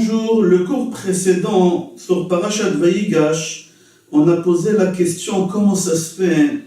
Bonjour, le cours précédent sur Parashat Vayigash, on a posé la question comment ça se fait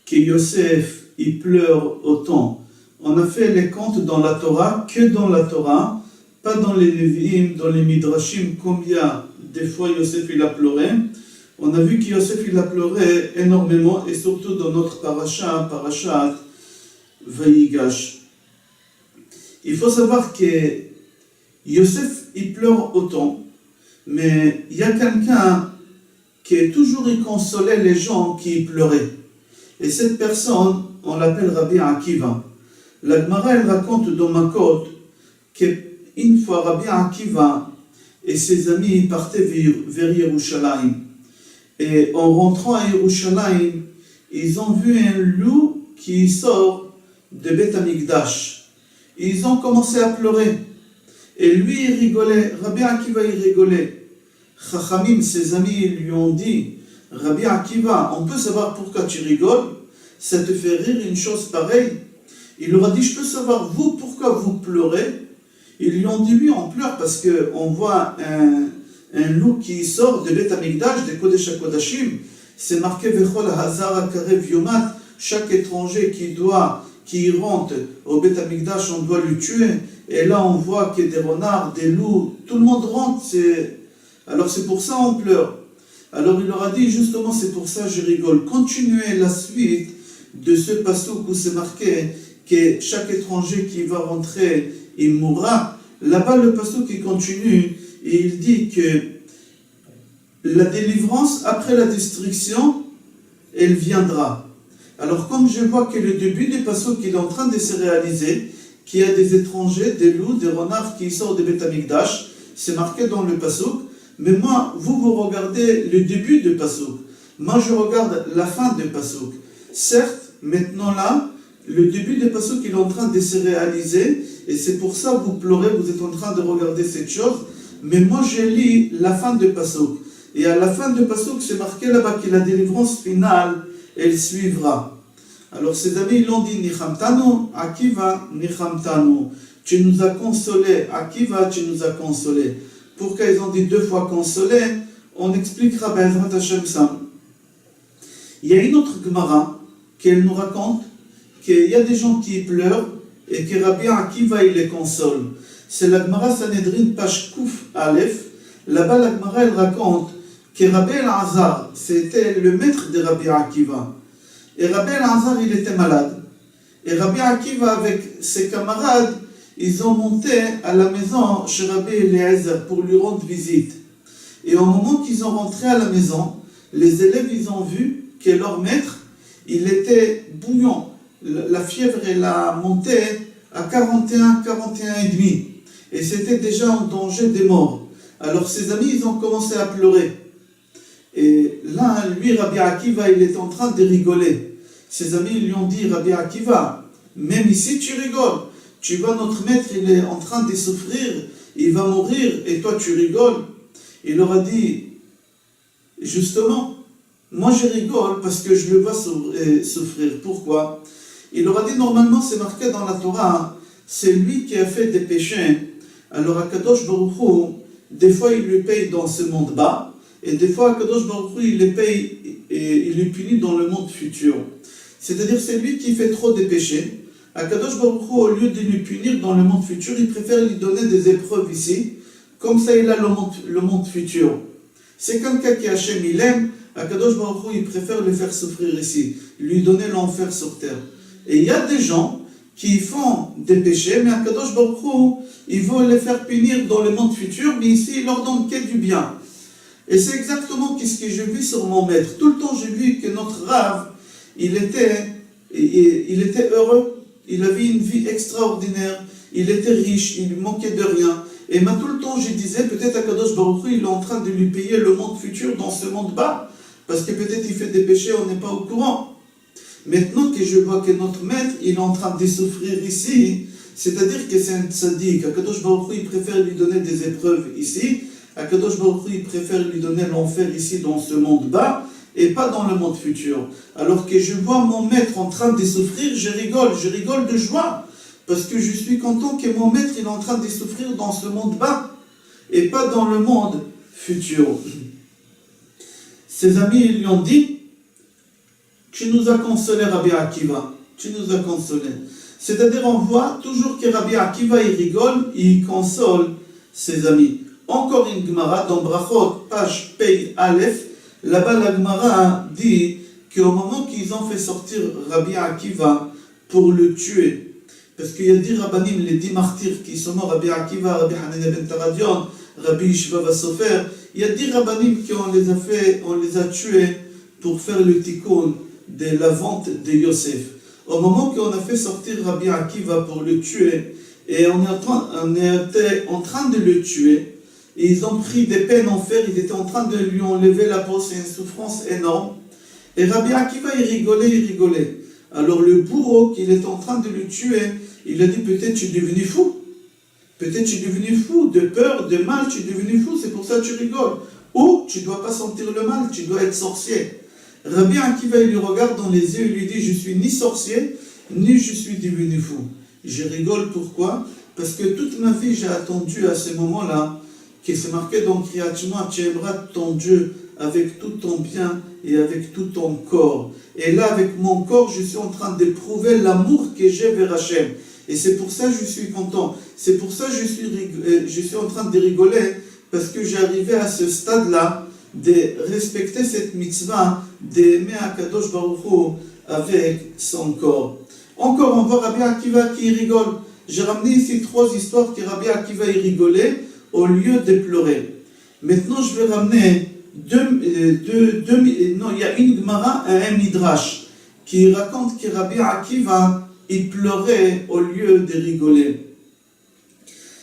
que Yosef il pleure autant. On a fait les comptes dans la Torah, que dans la Torah, pas dans les Nevi'im, dans les Midrashim, combien des fois Yosef il a pleuré. On a vu que Yosef il a pleuré énormément et surtout dans notre Parashat Vayigash. Il faut savoir que Yosef, il pleure autant, mais il y a quelqu'un qui est toujours il consolait les gens qui pleuraient. Et cette personne, on l'appelle Rabbi Akiva. La Gemara, elle raconte dans Makot qu'une fois Rabbi Akiva et ses amis partaient vers Yerushalayim. Et en rentrant à Yerushalayim, ils ont vu un loup qui sort de Beth Amikdash. Ils ont commencé à pleurer. Et lui, il rigolait. Rabbi Akiva, il rigolait. Chachamim, ses amis, lui ont dit, Rabbi Akiva, on peut savoir pourquoi tu rigoles? Ça te fait rire une chose pareille? Il leur a dit, je peux savoir, vous, pourquoi vous pleurez? Ils lui ont dit, oui, on pleure parce qu'on voit un loup qui sort de Beth Amikdash, de Kodesh HaKodashim. C'est marqué, Vechol Hazar Karev Yomat, chaque étranger qui rentre au Beth Amikdash, on doit le tuer. Et là, on voit qu'il y a des renards, des loups, tout le monde rentre. Alors c'est pour ça on pleure. Alors il leur a dit, justement, c'est pour ça je rigole. Continuez la suite de ce passouk où c'est marqué que chaque étranger qui va rentrer, il mourra. Là-bas, le passouk il continue et il dit que la délivrance après la destruction, elle viendra. Alors comme je vois que le début du passouk il est en train de se réaliser, qu'il y a des étrangers, des loups, des renards qui sortent de Beth Amikdash, c'est marqué dans le passouk. Mais moi, vous regardez le début du passouk. Moi, je regarde la fin du passouk. Certes, maintenant là, le début du passouk il est en train de se réaliser, et c'est pour ça que vous pleurez, vous êtes en train de regarder cette chose. Mais moi, je lis la fin du passouk. Et à la fin du passouk, c'est marqué là-bas que la délivrance finale, elle suivra. Alors ses amis ils l'ont dit, Nichamtanu, Akiva, Nichamtanu. Tu nous as consolé, Akiva, tu nous as consolé. Pourquoi ils ont dit deux fois consolé? On expliquera Be'ezrat Hashem ça. Il y a une autre Gemara qu'elle nous raconte qu'il y a des gens qui pleurent et que Rabbi Akiva il les console. C'est la Gemara Sanhedrin, page Kouf Aleph. Là-bas la Gemara elle raconte que Rabbi El-Azar, c'était le maître de Rabbi Akiva. Et Rabbi El-Azar, il était malade. Et Rabbi Akiva, avec ses camarades, ils ont monté à la maison chez Rabbi Eliezer pour lui rendre visite. Et au moment qu'ils ont rentré à la maison, les élèves, ils ont vu que leur maître, il était bouillant. La fièvre, elle a monté à 41 et demi. Et c'était déjà en danger de mort. Alors ses amis, ils ont commencé à pleurer. Et là, lui, Rabbi Akiva, il est en train de rigoler. Ses amis lui ont dit, Rabbi Akiva, même ici tu rigoles. Tu vois, notre maître, il est en train de souffrir, il va mourir, et toi tu rigoles. Il leur a dit, justement, moi je rigole parce que je le vois souffrir. Pourquoi? Il leur a dit, normalement c'est marqué dans la Torah, c'est lui qui a fait des péchés. Alors Akadosh Baruch Hu, des fois il lui paye dans ce monde bas, et des fois Akadosh Baruch Hu, il les paye et il lui punit dans le monde futur. C'est-à-dire c'est lui qui fait trop de péchés. Akadosh Baruch Hu, au lieu de lui punir dans le monde futur, il préfère lui donner des épreuves ici. Comme ça, il a le monde futur. C'est quelqu'un qui Hachem il aime. Akadosh Baruch Hu, il préfère le faire souffrir ici, lui donner l'enfer sur terre. Et il y a des gens qui font des péchés, mais Akadosh Baruch Hu, il veut les faire punir dans le monde futur, mais ici, il leur donne que du bien. Et c'est exactement ce que j'ai vu sur mon maître. Tout le temps, j'ai vu que notre Rav, il était heureux, il avait une vie extraordinaire, il était riche, il lui manquait de rien. Et moi, tout le temps, je disais, peut-être Akadosh Baruch Hu, il est en train de lui payer le monde futur dans ce monde bas, parce que peut-être il fait des péchés, on n'est pas au courant. Maintenant que je vois que notre maître, il est en train de souffrir ici, c'est-à-dire que c'est un tzaddik. Akadosh Baruch Hu, il préfère lui donner des épreuves ici, Akadosh Baruch Hu, il préfère lui donner l'enfer ici dans ce monde bas, et pas dans le monde futur. Alors que je vois mon maître en train de souffrir, je rigole de joie, parce que je suis content que mon maître il est en train de souffrir dans ce monde bas. et pas dans le monde futur. Ses amis lui ont dit, tu nous as consolé Rabbi Akiva, tu nous as consolé. C'est-à-dire on voit toujours que Rabbi Akiva il rigole, il console ses amis. Encore une Gemara dans Brachot, page Pei Aleph, là-bas la Gemara dit qu'au moment qu'ils ont fait sortir Rabbi Akiva pour le tuer, parce qu'il y a 10 rabbanim, les 10 martyrs qui sont morts, Rabbi Akiva, Rabbi Hanania ben Taradion, Rabbi Yishva Vasofer, il y a 10 rabbanim qui on les a tués pour faire le tikkun de la vente de Yosef. Au moment qu'on a fait sortir Rabbi Akiva pour le tuer, et on était en train de le tuer, et ils ont pris des peines en fer, ils étaient en train de lui enlever la peau, c'est une souffrance énorme. Et Rabbi Akiva, il rigolait. Alors le bourreau, qu'il était en train de le tuer, il a dit, peut-être tu es devenu fou. Peut-être tu es devenu fou, de peur, de mal, tu es devenu fou, c'est pour ça que tu rigoles. Ou tu ne dois pas sentir le mal, tu dois être sorcier. Rabbi Akiva, il lui regarde dans les yeux, il lui dit, je suis ni sorcier, ni je suis devenu fou. Je rigole, pourquoi? Parce que toute ma vie, j'ai attendu à ce moment-là, que c'est marqué dans Kriyat Shema, tu aimeras ton Dieu avec tout ton bien et avec tout ton corps. Et là, avec mon corps, je suis en train d'éprouver l'amour que j'ai vers Hachem. Et c'est pour ça que je suis content. C'est pour ça que je suis en train de rigoler, parce que j'ai arrivé à ce stade-là de respecter cette mitzvah, d'aimer Akadosh Baruch Hu avec son corps. Encore, on voit Rabbi Akiva qui rigole. J'ai ramené ici 3 histoires que Rabbi Akiva y rigolait au lieu de pleurer. Maintenant, je vais ramener il y a une Gemara et un Midrash qui raconte que Rabbi Akiva il pleurait au lieu de rigoler.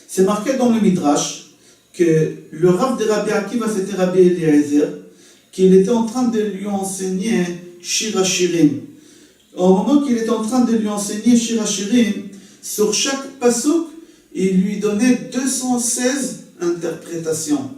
C'est marqué dans le Midrash que le Rav de Rabbi Akiva, c'était Rabbi Eliezer, qu'il était en train de lui enseigner Shir HaShirim. Au moment qu'il était en train de lui enseigner Shir HaShirim, sur chaque pasuk, il lui donnait 216 interprétations.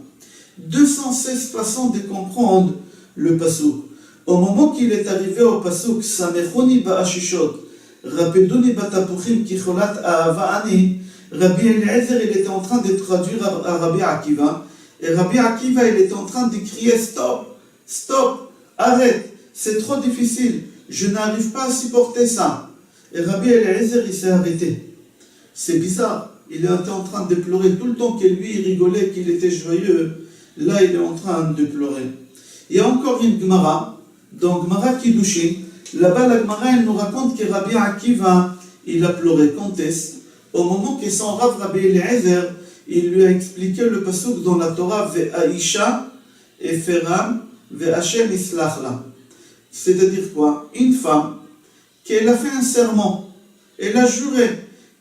216 façons de comprendre le pasuk. Au moment qu'il est arrivé au pasuk, Samechoni ba'ashishot, Rapedoni batapuchim kicholat ahava ani, Rabbi Eliezer, il était en train de traduire à Rabbi Akiva, et Rabbi Akiva, il était en train de crier stop, arrête, c'est trop difficile, je n'arrive pas à supporter ça. Et Rabbi Eliezer, il s'est arrêté. C'est bizarre, il était en train de pleurer tout le temps que lui, il rigolait, qu'il était joyeux. Là, il est en train de pleurer. Il y a encore une Gemara, dans Gemara Kiddushin. Là-bas, la Gemara, elle nous raconte que Rabbi Akiva, il a pleuré. Quand est-ce? Au moment que son Rav Rabbi Eliezer, il lui a expliqué le pasuk dans la Torah, Ve'aisha eferam ve'Hashem islachla. C'est-à-dire quoi? Une femme, qu'elle a fait un serment, elle a juré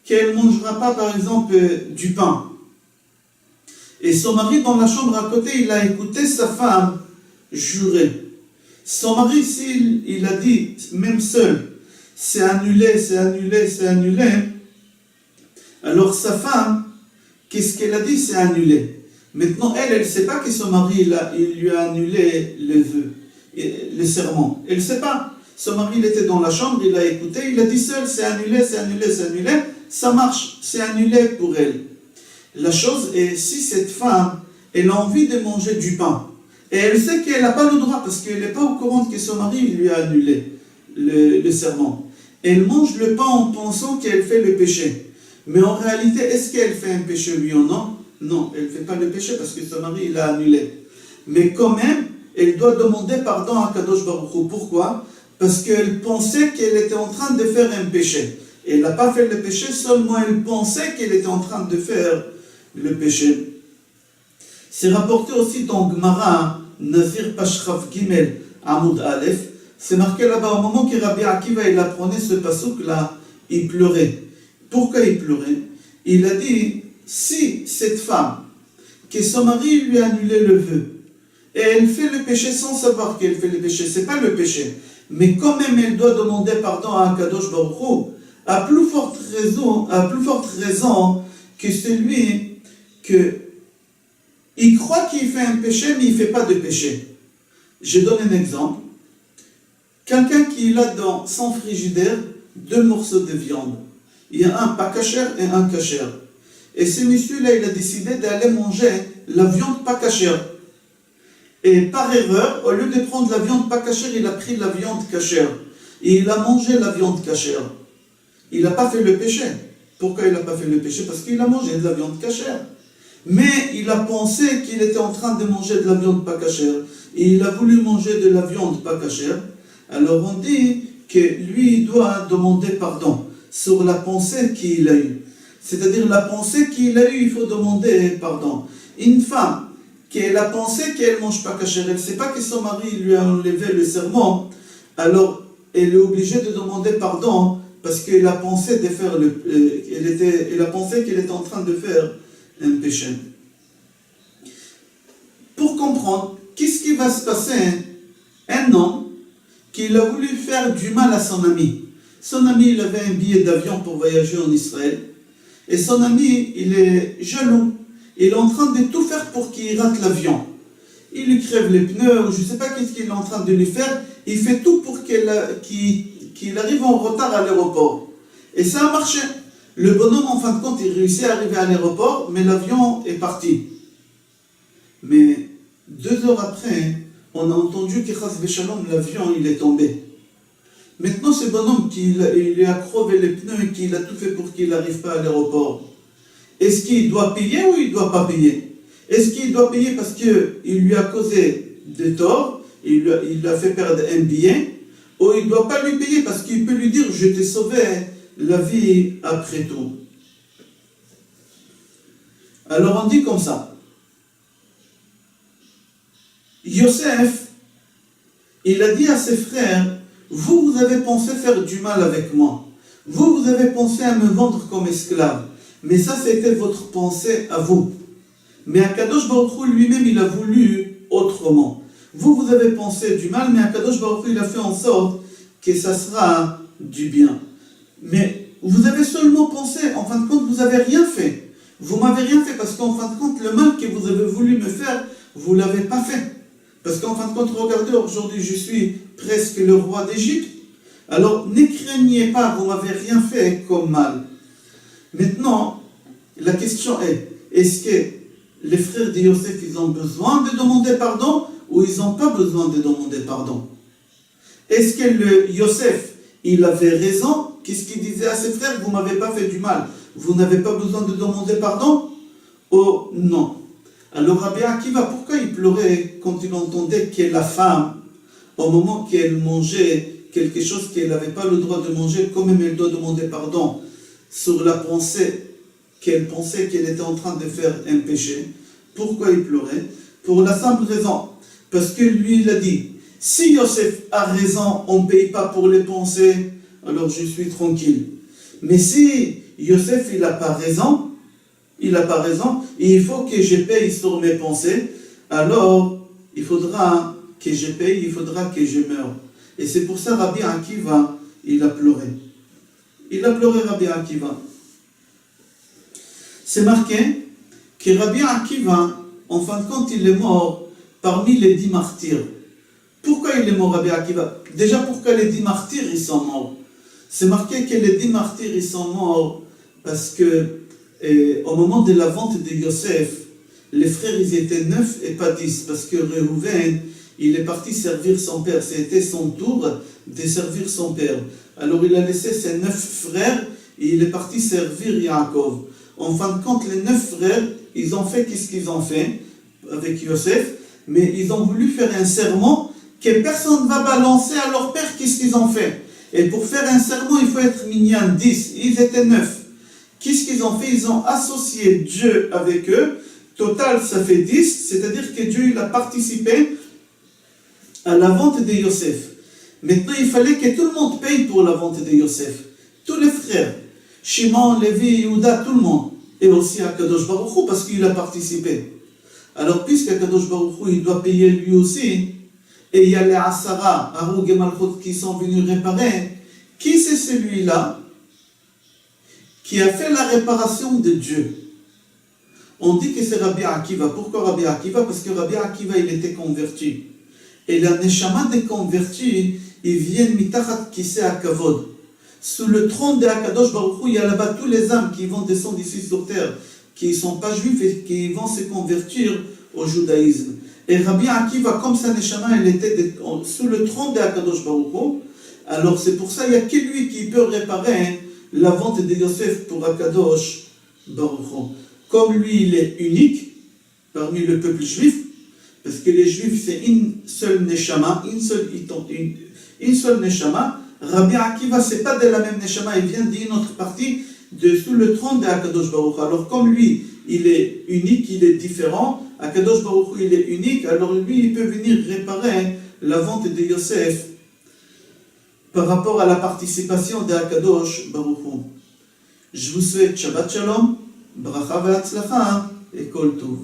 qu'elle ne mangera pas, par exemple, du pain. Et son mari, dans la chambre à côté, il a écouté sa femme jurer. Son mari, il a dit, même seul, c'est annulé. Alors sa femme, qu'est-ce qu'elle a dit? C'est annulé. Maintenant, elle ne sait pas que son mari, il lui a annulé le vœu, le serment. Elle ne sait pas. Son mari, il était dans la chambre, il a écouté, il a dit seul, c'est annulé. Ça marche, c'est annulé pour elle. La chose est, si cette femme, elle a envie de manger du pain, et elle sait qu'elle n'a pas le droit, parce qu'elle n'est pas au courant que son mari lui a annulé le serment. Elle mange le pain en pensant qu'elle fait le péché. Mais en réalité, est-ce qu'elle fait un péché, oui ou non? Non, elle ne fait pas le péché parce que son mari l'a annulé. Mais quand même, elle doit demander pardon à Kadosh Baruch Hu. Pourquoi? Parce qu'elle pensait qu'elle était en train de faire un péché. Elle n'a pas fait le péché, seulement elle pensait qu'elle était en train de faire le péché. C'est rapporté aussi dans Gemara, Nazir Pashrav Gimel, Amoud Aleph. C'est marqué là-bas, au moment que Rabbi Akiva il apprenait ce pasuk-là, il pleurait. Pourquoi il pleurait? Il a dit, si cette femme, que son mari lui a annulé le vœu, et elle fait le péché sans savoir qu'elle fait le péché, c'est pas le péché, mais quand même elle doit demander pardon à Kadosh Baruch Hu, à plus forte raison que celui il croit qu'il fait un péché, mais il ne fait pas de péché. Je donne un exemple. Quelqu'un qui a dans son frigidaire 2 morceaux de viande. Il y a un pas kasher et un kasher. Et ce monsieur-là, il a décidé d'aller manger la viande pas cachère. Et par erreur, au lieu de prendre la viande pas cachère, il a pris la viande cachère. Et il a mangé la viande cachère. Il n'a pas fait le péché. Pourquoi il n'a pas fait le péché? Parce qu'il a mangé de la viande cachère. Mais il a pensé qu'il était en train de manger de la viande pas cachère. Et il a voulu manger de la viande pas cachère. Alors on dit que lui doit demander pardon sur la pensée qu'il a eue. C'est-à-dire la pensée qu'il a eue, il faut demander pardon. Une femme qui a pensé qu'elle ne mange pas cachère, elle ne sait pas que son mari lui a enlevé le serment, alors elle est obligée de demander pardon parce qu'elle a pensé elle a pensé qu'elle était en train de faire un péché. Pour comprendre, qu'est-ce qui va se passer? Un homme qui a voulu faire du mal à son ami. Son ami, il avait un billet d'avion pour voyager en Israël. Et son ami, il est jaloux. Il est en train de tout faire pour qu'il rate l'avion. Il lui crève les pneus, ou je ne sais pas qu'est-ce qu'il est en train de lui faire. Il fait tout pour qu'il arrive en retard à l'aéroport. Et ça a marché. Le bonhomme, en fin de compte, il réussit à arriver à l'aéroport, mais l'avion est parti. Mais 2 heures après, on a entendu que l'avion il est tombé. Maintenant, ce bonhomme il a crevé les pneus et qu'il a tout fait pour qu'il n'arrive pas à l'aéroport. Est-ce qu'il doit payer ou il ne doit pas payer? Est-ce qu'il doit payer parce qu'il lui a causé des torts, il lui a fait perdre un billet, ou il ne doit pas lui payer parce qu'il peut lui dire « je t'ai sauvé la vie après tout ». Alors on dit comme ça. Yosef, il a dit à ses frères, vous avez pensé faire du mal avec moi. Vous avez pensé à me vendre comme esclave. Mais ça, c'était votre pensée à vous. Mais Akadosh Baruch Hu lui-même, il a voulu autrement. Vous avez pensé du mal, mais Akadosh Baruch Hu, il a fait en sorte que ça sera du bien. Mais vous avez seulement pensé, en fin de compte, vous n'avez rien fait. Vous m'avez rien fait parce qu'en fin de compte, le mal que vous avez voulu me faire, vous ne l'avez pas fait. Parce qu'en fin de compte, regardez, aujourd'hui, je suis presque le roi d'Égypte. Alors, ne craignez pas, vous m'avez rien fait comme mal. Maintenant, la question est, est-ce que les frères de Yosef, ils ont besoin de demander pardon ou ils n'ont pas besoin de demander pardon? Est-ce que le Yosef, il avait raison? Qu'est-ce qu'il disait à ses frères? Vous ne m'avez pas fait du mal. Vous n'avez pas besoin de demander pardon? Oh non. Alors Rabbi Akiva, pourquoi il pleurait quand il entendait que la femme, au moment qu'elle mangeait quelque chose qu'elle n'avait pas le droit de manger, quand même elle doit demander pardon sur la pensée qu'elle pensait qu'elle était en train de faire un péché? Pourquoi il pleurait? Pour la simple raison, parce que lui il a dit, si Yosef a raison, on ne paye pas pour les pensées, alors je suis tranquille. Mais si Yosef il n'a pas raison, et il faut que je paye sur mes pensées, alors il faudra que je paye, il faudra que je meure. Et c'est pour ça Rabbi Akiva, il a pleuré. Il a pleuré Rabbi Akiva. C'est marqué que Rabbi Akiva, en fin de compte, il est mort parmi les 10 martyrs. Pourquoi il est mort Rabbi Akiva? Déjà, pourquoi les 10 martyrs, ils sont morts? C'est marqué que les 10 martyrs, ils sont morts parce que au moment de la vente de Yosef, les frères, ils étaient 9 et pas 10, parce que Reuven, il est parti servir son père. C'était son tour de servir son père. Alors il a laissé ses 9 frères et il est parti servir Yaakov. En fin de compte, les 9 frères, ils ont fait qu'est-ce qu'ils ont fait avec Yosef, mais ils ont voulu faire un serment que personne ne va balancer à leur père qu'est-ce qu'ils ont fait. Et pour faire un serment, il faut être mignon, 10. Ils étaient 9. Qu'est-ce qu'ils ont fait? Ils ont associé Dieu avec eux. Total, ça fait 10. C'est-à-dire que Dieu il a participé à la vente de Yosef. Maintenant, il fallait que tout le monde paye pour la vente de Yosef. Tous les frères. Shimon, Lévi, Yehuda, tout le monde. Et aussi Akadosh Baruch Hu, parce qu'il a participé. Alors, puisque Akadosh Baruch Hu, il doit payer lui aussi, et il y a les Asara, Harug et Malchut qui sont venus réparer, qui c'est celui-là qui a fait la réparation de Dieu? On dit que c'est Rabbi Akiva. Pourquoi Rabbi Akiva? Parce que Rabbi Akiva, il était converti. Et la neshama des convertis, ils viennent mitachat kisei hakavod. Sous le trône de Akadosh Baruch Hu, il y a là-bas tous les âmes qui vont descendre ici sur terre qui ne sont pas juifs et qui vont se convertir au judaïsme. Et Rabbi Akiva, comme sa neshama, elle était sous le trône de Akadosh Baruch Hu, alors c'est pour ça qu'il n'y a que lui qui peut réparer la vente de Yosef pour Akadosh Baruch Hu. Comme lui, il est unique parmi le peuple juif, parce que les juifs, c'est une seule neshama, une seule neshama. Rabbi Akiva, c'est pas de la même neshama, il vient d'une autre partie, sous le trône de Akadosh Baruch Hu. Alors comme lui, il est unique, il est différent, Akadosh Baruch Hu, il est unique, alors lui, il peut venir réparer la vente de Yosef par rapport à la participation de Akadosh Baruch Hu. Je vous souhaite Shabbat Shalom, Bracha ve'atzlacha et Kol Tov.